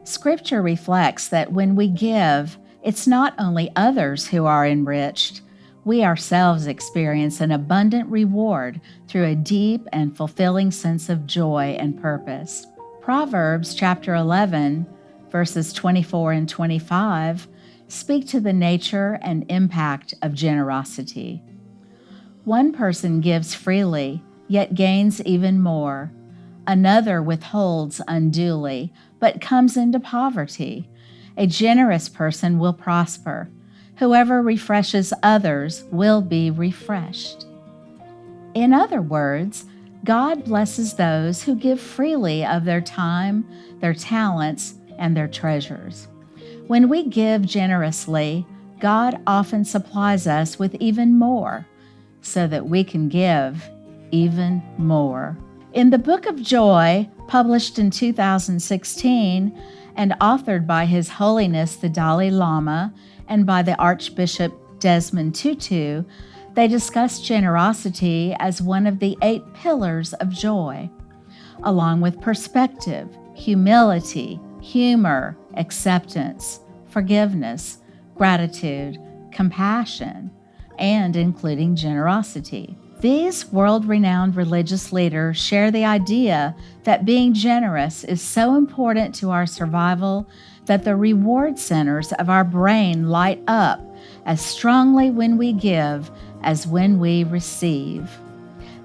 Scripture reflects that when we give, it's not only others who are enriched, we ourselves experience an abundant reward through a deep and fulfilling sense of joy and purpose. Proverbs chapter 11, verses 24 and 25 speak to the nature and impact of generosity. One person gives freely, yet gains even more. Another withholds unduly, but comes into poverty. A generous person will prosper. Whoever refreshes others will be refreshed. In other words, God blesses those who give freely of their time, their talents, and their treasures. When we give generously, God often supplies us with even more, so that we can give even more. In the Book of Joy, published in 2016 and authored by His Holiness the Dalai Lama and by the Archbishop Desmond Tutu, they discuss generosity as one of the 8 pillars of joy, along with perspective, humility, humor, acceptance, forgiveness, gratitude, compassion, and including generosity. These world-renowned religious leaders share the idea that being generous is so important to our survival that the reward centers of our brain light up as strongly when we give as when we receive.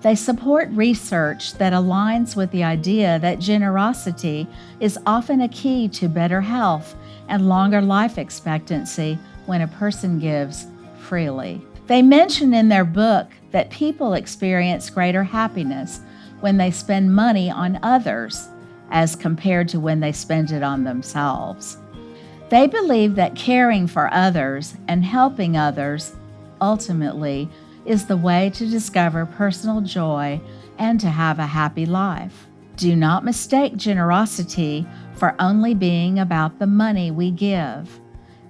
They support research that aligns with the idea that generosity is often a key to better health and longer life expectancy when a person gives freely. They mention in their book that people experience greater happiness when they spend money on others as compared to when they spend it on themselves. They believe that caring for others and helping others ultimately is the way to discover personal joy and to have a happy life. Do not mistake generosity for only being about the money we give.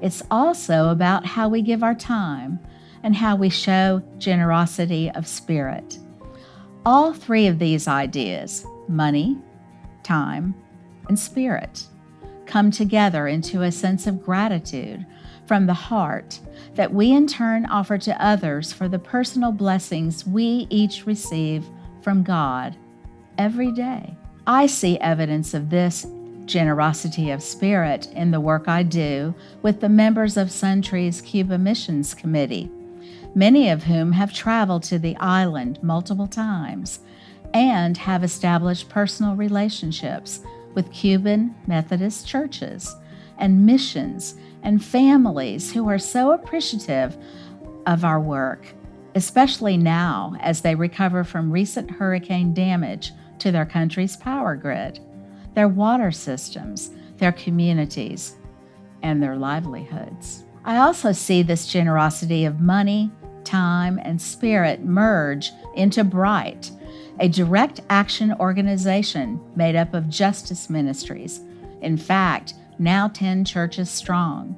It's also about how we give our time and how we show generosity of spirit. All 3 of these ideas, money, time, and spirit, come together into a sense of gratitude from the heart that we in turn offer to others for the personal blessings we each receive from God every day. I see evidence of this generosity of spirit in the work I do with the members of Suntree's Cuba Missions Committee, many of whom have traveled to the island multiple times and have established personal relationships with Cuban Methodist churches and missions and families who are so appreciative of our work, especially now as they recover from recent hurricane damage to their country's power grid, their water systems, their communities, and their livelihoods. I also see this generosity of money, time, and spirit merge into Bright, a direct action organization made up of justice ministries, in fact, now 10 churches strong,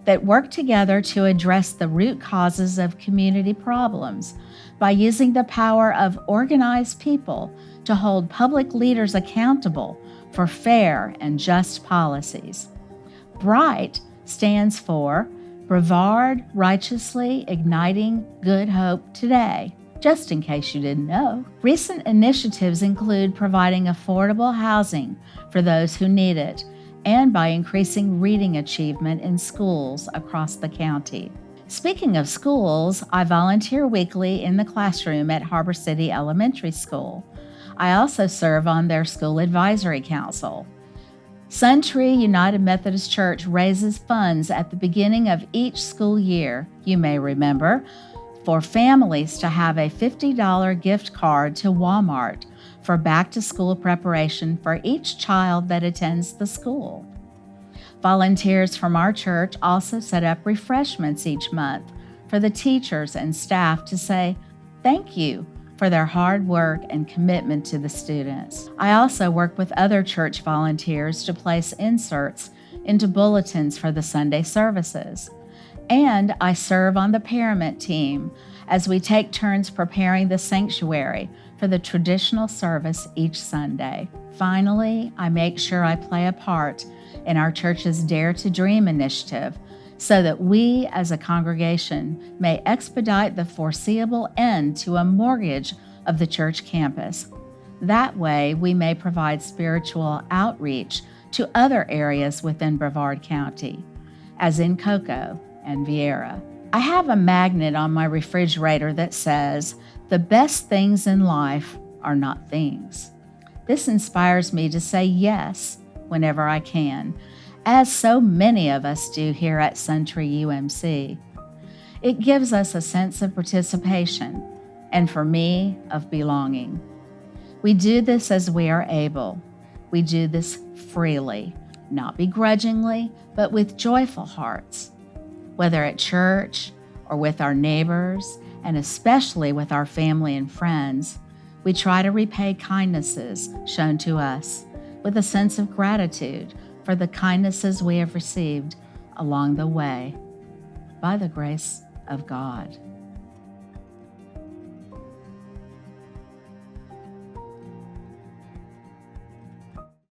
that work together to address the root causes of community problems by using the power of organized people to hold public leaders accountable for fair and just policies. Bright stands for Brevard Righteously Igniting Good Hope Today. Just in case you didn't know, recent initiatives include providing affordable housing for those who need it and by increasing reading achievement in schools across the county. Speaking of schools, I volunteer weekly in the classroom at Harbor City Elementary School. I also serve on their school advisory council. Suntree United Methodist Church raises funds at the beginning of each school year, you may remember, for families to have a $50 gift card to Walmart for back-to-school preparation for each child that attends the school. Volunteers from our church also set up refreshments each month for the teachers and staff to say thank you for their hard work and commitment to the students. I also work with other church volunteers to place inserts into bulletins for the Sunday services. And I serve on the parent team as we take turns preparing the sanctuary for the traditional service each Sunday. Finally, I make sure I play a part in our church's Dare to Dream initiative so that we as a congregation may expedite the foreseeable end to a mortgage of the church campus. That way, we may provide spiritual outreach to other areas within Brevard County, as in Cocoa and Vieira. I have a magnet on my refrigerator that says, "The best things in life are not things." This inspires me to say yes whenever I can, as so many of us do here at Suntree UMC. It gives us a sense of participation, and for me, of belonging. We do this as we are able. We do this freely, not begrudgingly, but with joyful hearts. Whether at church or with our neighbors, and especially with our family and friends, we try to repay kindnesses shown to us with a sense of gratitude for the kindnesses we have received along the way, by the grace of God.